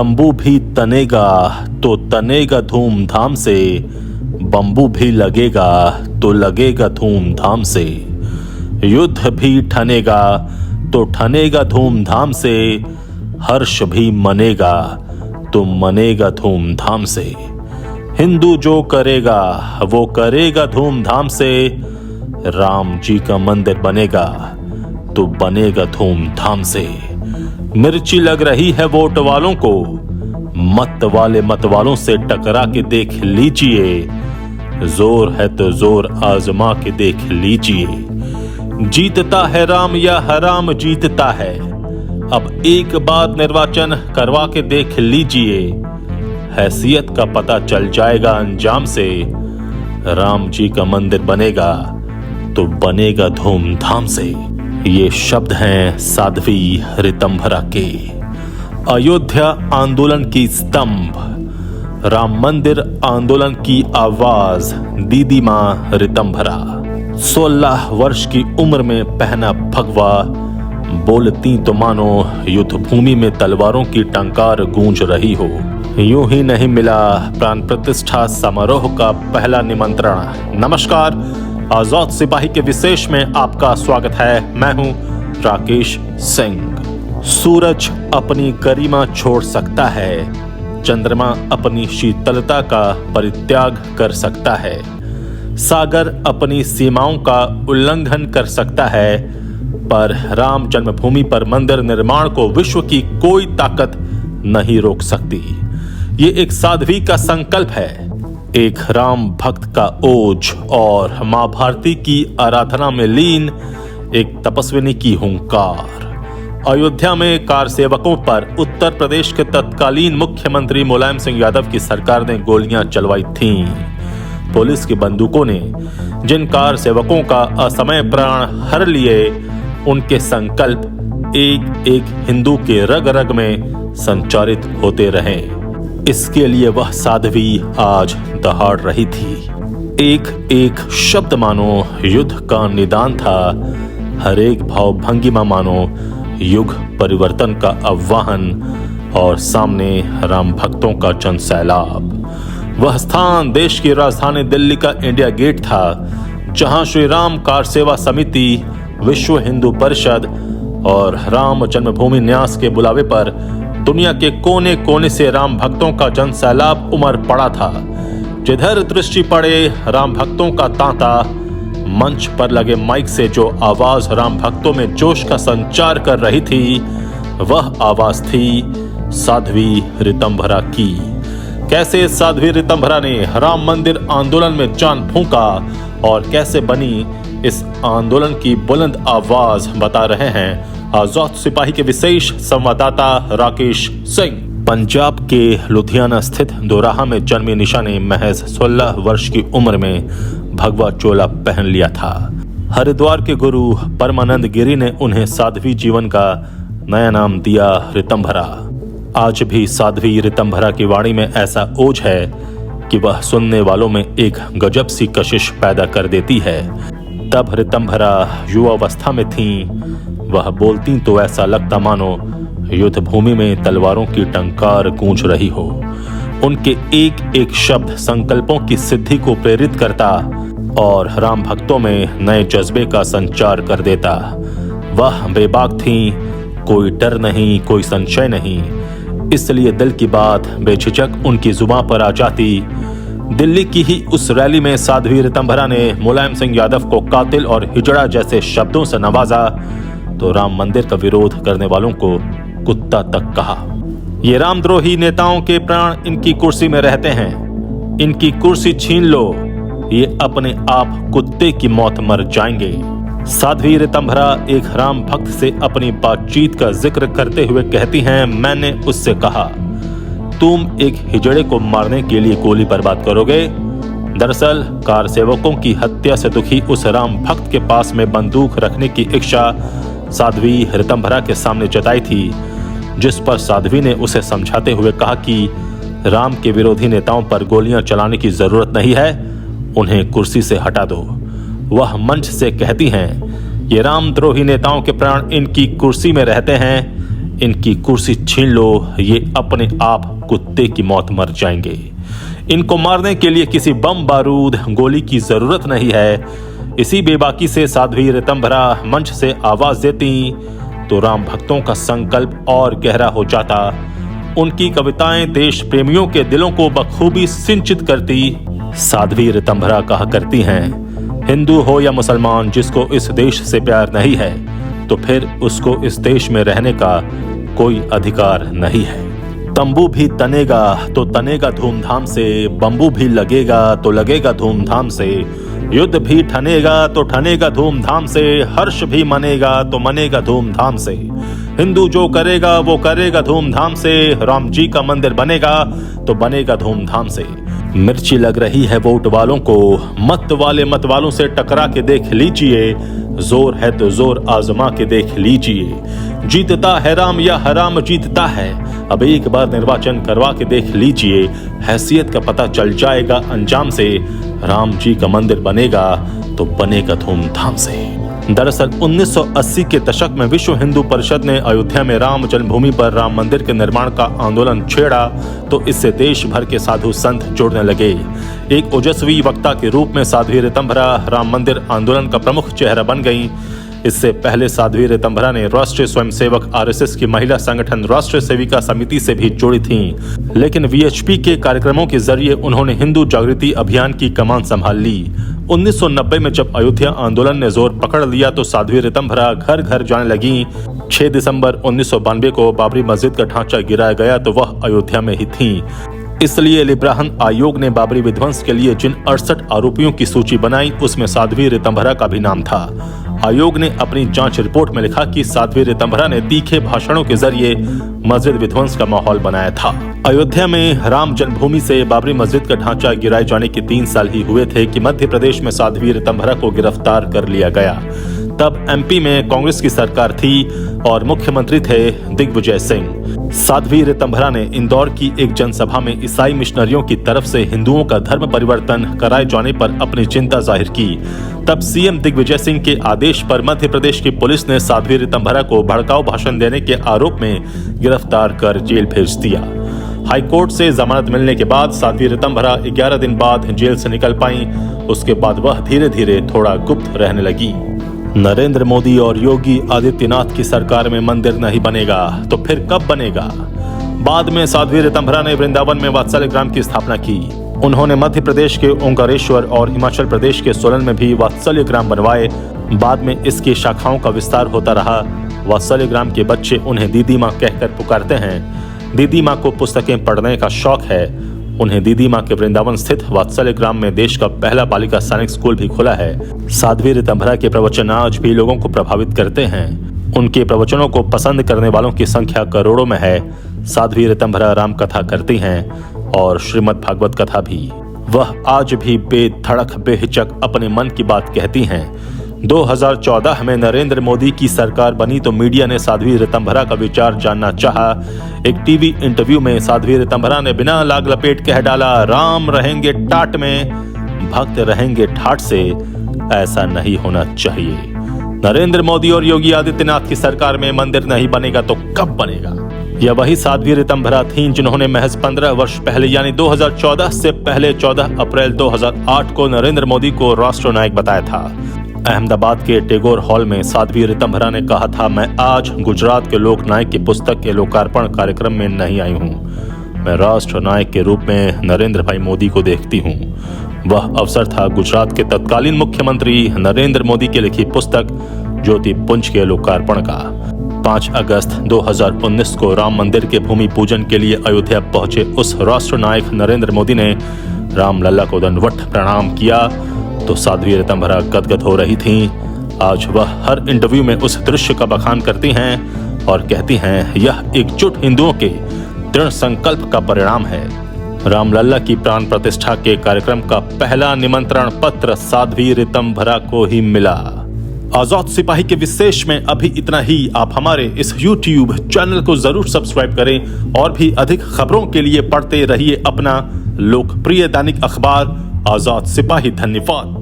तंबू भी तनेगा तो तनेगा धूमधाम से, बंबू भी लगेगा तो लगेगा धूमधाम से, युद्ध भी ठनेगा तो ठनेगा धूमधाम से, हर्ष भी मनेगा तो मनेगा धूमधाम से। हिंदू जो करेगा वो करेगा धूमधाम से, राम जी का मंदिर बनेगा तो बनेगा धूमधाम से। मिर्ची लग रही है वोट वालों को, मत वाले मत वालों से टकरा के देख लीजिए, जोर है तो जोर आजमा के देख लीजिए। जीतता है राम या हराम जीतता है, अब एक बार निर्वाचन करवा के देख लीजिए, हैसियत का पता चल जाएगा अंजाम से। राम जी का मंदिर बनेगा तो बनेगा धूमधाम से। ये शब्द हैं साध्वी ऋतंभरा के। अयोध्या आंदोलन की स्तंभ, राम मंदिर आंदोलन की आवाज दीदी मां ऋतंभरा। 16 वर्ष की उम्र में पहना भगवा, बोलती तो मानो युद्ध भूमि में तलवारों की टंकार गूंज रही हो। यूं ही नहीं मिला प्राण प्रतिष्ठा समारोह का पहला निमंत्रण। नमस्कार, आजाद सिपाही के विशेष में आपका स्वागत है। मैं हूं राकेश सिंह। सूरज अपनी गरिमा छोड़ सकता है, चंद्रमा अपनी शीतलता का परित्याग कर सकता है, सागर अपनी सीमाओं का उल्लंघन कर सकता है, पर राम जन्मभूमि पर मंदिर निर्माण को विश्व की कोई ताकत नहीं रोक सकती। ये एक साध्वी का संकल्प है, एक राम भक्त का ओज और मां भारती की आराधना में लीन एक तपस्विनी की हुंकार। अयोध्या में कार सेवकों पर उत्तर प्रदेश के तत्कालीन मुख्यमंत्री मुलायम सिंह यादव की सरकार ने गोलियां चलवाई थीं। पुलिस की बंदूकों ने जिन कार सेवकों का असमय प्राण हर लिए, उनके संकल्प एक एक हिंदू के रग रग में संचारित होते रहे। इसके लिए वह साध्वी आज दहाड़ रही थी। एक एक शब्द मानो युद्ध का निदान था, हर एक भाव भंगिमा मानो युग परिवर्तन का आह्वान, और सामने राम भक्तों का जन सैलाब। वह स्थान देश की राजधानी दिल्ली का इंडिया गेट था, जहां श्री राम कार सेवा समिति, विश्व हिंदू परिषद और राम जन्मभूमि न्यास के बुलावे पर दुनिया के कोने कोने से राम भक्तों का जन सैलाब उमड़ पड़ा था। जिधर दृष्टि पड़े राम भक्तों का तांता। मंच पर लगे माइक से जो आवाज राम भक्तों में जोश का संचार कर रही थी, वह आवाज थी साध्वी ऋतंभरा की। कैसे साध्वी ऋतंभरा ने राम मंदिर आंदोलन में जान फूंका और कैसे बनी इस आंदोलन की बुलंद आवाज, बता रहे हैं आजाद सिपाही के विशेष संवाददाता राकेश सिंह। पंजाब के लुधियाना स्थित दोराहा में जन्मी निशा ने महज 16 वर्ष की उम्र में भगवा चोला पहन लिया था। हरिद्वार के गुरु परमानंद गिरी ने उन्हें साध्वी जीवन का नया नाम दिया ऋतंभरा। आज भी साध्वी ऋतंभरा की वाणी में ऐसा ओज है कि वह सुनने वालों में एक गजब सी कशिश पैदा कर देती है। तब ऋतंभरा युवावस्था में थीं, वह बोलती तो ऐसा लगता मानो युद्ध भूमि में तलवारों की टंकार गूंज रही हो। उनके एक एक शब्द संकल्पों की सिद्धि को प्रेरित करता और राम भक्तों में नए जज्बे का संचार कर देता। वह बेबाक थीं, कोई डर नहीं, कोई संशय नहीं, इसलिए दिल की बात बेझिझक उनकी जुबान पर आ जाती। दिल्ली की ही उस रैली में साध्वी ऋतंभरा ने मुलायम सिंह यादव को कातिल और हिजड़ा जैसे शब्दों से नवाजा, तो राम मंदिर का विरोध करने वालों को कुत्ता तक कहा। ये रामद्रोही नेताओं के प्राण इनकी कुर्सी में रहते हैं, इनकी कुर्सी छीन लो, ये अपने आप कुत्ते की मौत मर जाएंगे। साध्वी ऋतंभरा एक राम भक्त से अपनी बातचीत का जिक्र करते हुए कहती हैं, मैंने उससे कहा, तुम एक हिजड़े को मारने के लिए गोली बर्बाद करोगे? दरअसल कार सेवकों की हत्या से दुखी उस राम भक्त के पास में बंदूक रखने की इच्छा साध्वी ऋतंभरा के सामने जताई थी, जिस पर साध्वी ने उसे समझाते हुए कहा कि राम के विरोधी नेताओं पर गोलियां चलाने की जरूरत नहीं है, उन्हें कुर्सी से हटा दो। वह मंच से कहती हैं, ये रामद्रोही नेताओं के प्राण इनकी कुर्सी में रहते हैं, इनकी कुर्सी छीन लो, ये अपने आप कुत्ते की मौत मर जाएंगे। इनको मारने के लिए किसी बम बारूद गोली की जरूरत नहीं है। इसी बेबाकी से साध्वी ऋतंभरा मंच से आवाज देती तो राम भक्तों का संकल्प और गहरा हो जाता। उनकी कविताएं देश प्रेमियों के दिलों को बखूबी सिंचित करती। साध्वी ऋतंभरा कहा करती हैं, हिंदू हो या मुसलमान, जिसको इस देश से प्यार नहीं है तो फिर उसको इस देश में रहने का कोई अधिकार नहीं है। तंबू भी तनेगा तो तनेगा धूमधाम से, बंबू भी लगेगा तो लगेगा धूमधाम से, युद्ध भी ठनेगा तो ठनेगा धूमधाम से, हर्ष भी मनेगा तो मनेगा धूमधाम से। हिंदू जो करेगा वो करेगा धूमधाम से, राम जी का मंदिर बनेगा तो बनेगा धूमधाम से। मिर्ची लग रही है वोट वालों को, मत वाले मत वालों से टकरा के देख लीजिए, जोर है तो जोर आजमा के देख लीजिए। जीतता है राम या हराम जीतता है, अब एक बार निर्वाचन करवा के देख लीजिए, हैसियत का पता चल जाएगा अंजाम से, राम जी का मंदिर बनेगा तो बनेगा धूमधाम से। दरअसल 1980 के दशक में विश्व हिंदू परिषद ने अयोध्या में राम जन्मभूमि पर राम मंदिर के निर्माण का आंदोलन छेड़ा तो इससे देश भर के साधु संत जुड़ने लगे। एक ओजस्वी वक्ता के रूप में साध्वी ऋतंभरा राम मंदिर आंदोलन का प्रमुख चेहरा बन गईं। इससे पहले साध्वी ऋतंभरा ने राष्ट्रीय स्वयंसेवक आरएसएस की महिला संगठन राष्ट्रीय सेविका समिति से भी जुड़ी थीं, लेकिन वीएचपी के कार्यक्रमों के जरिए उन्होंने हिंदू जागृति अभियान की कमान संभाल ली। 1990 में जब अयोध्या आंदोलन ने जोर पकड़ लिया तो साध्वी ऋतंभरा घर घर जाने लगी। 6 दिसंबर 1992 को बाबरी मस्जिद का ढांचा गिराया गया तो वह अयोध्या में ही थीं। इसलिए लिब्राहन आयोग ने बाबरी विध्वंस के लिए जिन 68 आरोपियों की सूची बनाई उसमें साध्वी ऋतंभरा का भी नाम था। आयोग ने अपनी जांच रिपोर्ट में लिखा कि साध्वी ऋतंभरा ने तीखे भाषणों के जरिए मस्जिद विध्वंस का माहौल बनाया था। अयोध्या में राम जन्मभूमि से बाबरी मस्जिद का ढांचा गिराए जाने के 3 साल ही हुए थे कि मध्य प्रदेश में साध्वी ऋतंभरा को गिरफ्तार कर लिया गया। तब एमपी में कांग्रेस की सरकार थी और मुख्यमंत्री थे दिग्विजय सिंह। साध्वी ऋतंभरा ने इंदौर की एक जनसभा में ईसाई मिशनरियों की तरफ से हिंदुओं का धर्म परिवर्तन कराए जाने पर अपनी चिंता जाहिर की। तब सीएम दिग्विजय सिंह के आदेश पर मध्य प्रदेश की पुलिस ने साध्वी ऋतंभरा को भड़काऊ भाषण देने के आरोप में गिरफ्तार कर जेल भेज दिया। हाईकोर्ट से जमानत मिलने के बाद साध्वी ऋतंभरा 11 दिन बाद जेल से निकल पाई। उसके बाद वह धीरे धीरे थोड़ा गुप्त रहने लगी। नरेंद्र मोदी और योगी आदित्यनाथ की सरकार में मंदिर नहीं बनेगा तो फिर कब बनेगा? बाद में साध्वी ऋतंभरा ने वृंदावन में वात्सल्य ग्राम की स्थापना की। उन्होंने मध्य प्रदेश के ओंकारेश्वर और हिमाचल प्रदेश के सोलन में भी वात्सल्य ग्राम बनवाए। बाद में इसकी शाखाओं का विस्तार होता रहा। वात्सल्य ग्राम के बच्चे उन्हें दीदी माँ कहकर पुकारते हैं। दीदी माँ को पुस्तकें पढ़ने का शौक है। उन्हें दीदी माँ के वृंदावन स्थित वात्सल्य ग्राम में देश का पहला बालिका सैनिक स्कूल भी खुला है। साध्वी ऋतंभरा के प्रवचन आज भी लोगों को प्रभावित करते हैं। उनके प्रवचनों को पसंद करने वालों की संख्या करोड़ों में है। साध्वी ऋतंभरा राम कथा करती हैं और श्रीमद् भागवत कथा भी। वह आज भी बेधड़क बेहिचक अपने मन की बात कहती हैं। 2014 में नरेंद्र मोदी की सरकार बनी तो मीडिया ने साध्वी ऋतंभरा का विचार जानना चाहा। एक टीवी इंटरव्यू में साध्वी ऋतंभरा ने बिना लाग लपेट कह डाला, राम रहेंगे टाट में, भक्त रहेंगे ठाट से। ऐसा नहीं होना चाहिए। नरेंद्र मोदी और योगी आदित्यनाथ की सरकार में मंदिर नहीं बनेगा तो कब बनेगा? यह वही साध्वी ऋतंभरा थीं जिन्होंने महज 15 वर्ष पहले यानी 2014 से पहले 14 अप्रैल 2008 को नरेंद्र मोदी को राष्ट्रनायक बताया था। अहमदाबाद के टैगोर हॉल में साध्वी ऋतंभरा ने कहा था, मैं आज गुजरात के लोकनायक की पुस्तक के लोकार्पण कार्यक्रम में नहीं आई हूँ। मैं राष्ट्रनायक के रूप में नरेंद्र भाई मोदी को देखती हूँ। वह अवसर था गुजरात के तत्कालीन मुख्यमंत्री नरेंद्र मोदी की लिखी पुस्तक ज्योतिपुंज के लोकार्पण का। 5 अगस्त 2019 को राम मंदिर के भूमि पूजन के लिए अयोध्या पहुंचे उस राष्ट्रनायक नरेंद्र मोदी ने रामलला को दंडवत प्रणाम किया तो साध्वी ऋतंभरा गदगद हो रही थीं। आज वह हर इंटरव्यू में उस दृश्य का बखान करती हैं और कहती हैं, यह एकजुट हिंदुओं के दृढ़ संकल्प का परिणाम है। रामलला की प्राण प्रतिष्ठा के कार्यक्रम का पहला निमंत्रण पत्र साध्वी ऋतंभरा को ही मिला। आजाद सिपाही के विशेष में अभी इतना ही। आप हमारे इस YouTube चैनल को जरूर सब्सक्राइब करें और भी अधिक खबरों के लिए पढ़ते रहिए अपना लोकप्रिय दैनिक अखबार आजाद सिपाही। धन्यवाद।